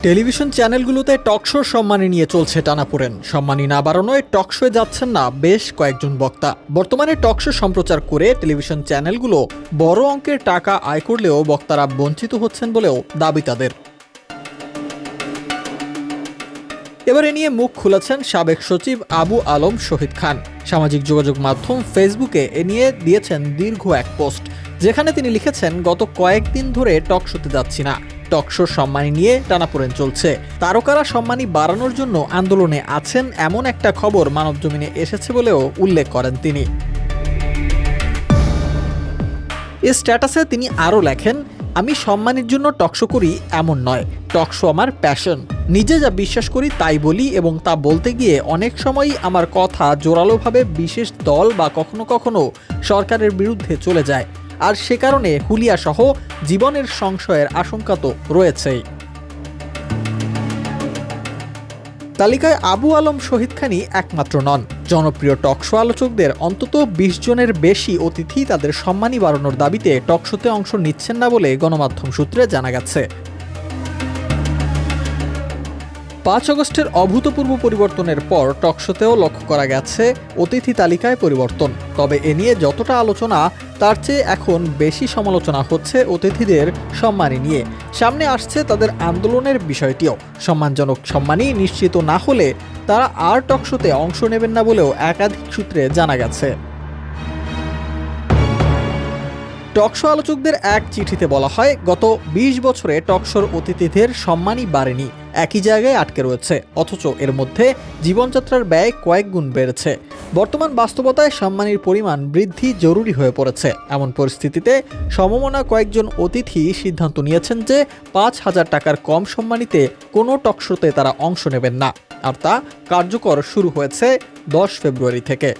Television চ্যানেলগুলোতে টকশোর সম্মানী নিয়ে চলছে টানাপোড়েন। সম্মানী না বাড়ানোয় টকশোয় যাচ্ছেন না বেশ কয়েকজন বক্তা। বর্তমানে টকশো সম্প্রচার করে টেলিভিশন চ্যানেলগুলো বড় অঙ্কের টাকা আয় করলেও বক্তারা বঞ্চিত হচ্ছেন বলেও দাবি তাদের। এবার এ নিয়ে মুখ খুলেছেন সাবেক সচিব আবু আলম শহীদ খান। সামাজিক যোগাযোগ মাধ্যম ফেসবুকে এ নিয়ে দিয়েছেন দীর্ঘ এক পোস্ট, যেখানে তিনি লিখেছেন, গত কয়েকদিন ধরে টকশোতে যাচ্ছি না। টকশোর সম্মানী নিয়ে টানাপোড়েন চলছে। তারকারা সম্মানী বাড়ানোর জন্য আন্দোলনে আছেন এমন একটা খবর মানবজমিনে এসেছে বলেও উল্লেখ করেন তিনি। এই স্ট্যাটাসে তিনি আরও লেখেন, আমি সম্মানের জন্য টকশো করি এমন নয়, টকশো আমার প্যাশন। নিজে যা বিশ্বাস করি তাই বলি এবং তা বলতে গিয়ে অনেক সময়ই আমার কথা জোরালোভাবে বিশেষ দল বা কখনো কখনো সরকারের বিরুদ্ধে চলে যায়, আর সে কারণে হুলিয়া সহ জীবনের সংশয়ের আশঙ্কা তো রয়েছেই। তালিকায় আবু আলম শহীদ খানই একমাত্র নন। জনপ্রিয় টকশো আলোচকদের অন্তত ২০ জনের বেশি অতিথি তাদের সম্মানী বাড়ানোর দাবিতে টকশোতে অংশ নিচ্ছেন না বলে গণমাধ্যম সূত্রে জানা গেছে। ৫ আগস্টের অভূতপূর্ব পরিবর্তনের পর টকশোতেও লক্ষ্য করা গেছে অতিথি তালিকায় পরিবর্তন। তবে এ নিয়ে যতটা আলোচনা, তার চেয়ে এখন বেশি সমালোচনা হচ্ছে অতিথিদের সম্মানী নিয়ে। সামনে আসছে তাদের আন্দোলনের বিষয়টিও। সম্মানজনক সম্মানী নিশ্চিত না হলে তারা আর টকশোতে অংশ নেবেন না বলেও একাধিক সূত্রে জানা গেছে। টকশো আলোচকদের এক চিঠিতে বলা হয়, গত ২০ বছরে টকশোর অতিথিদের সম্মানী বাড়েনি, একই জায়গায় আটকে রয়েছে, অথচ এর মধ্যে জীবনযাত্রার ব্যয় কয়েক গুণ বেড়েছে। বর্তমান বাস্তবতায় সম্মানীর পরিমাণ বৃদ্ধি জরুরি হয়ে পড়েছে। এমন পরিস্থিতিতে সমমনা কয়েকজন অতিথি সিদ্ধান্ত নিয়েছেন যে ৫,০০০ টাকার কম সম্মানীতে কোনো টকশোতে তারা অংশ নেবেন না, আর তা কার্যকর শুরু হয়েছে ১০ ফেব্রুয়ারি থেকে।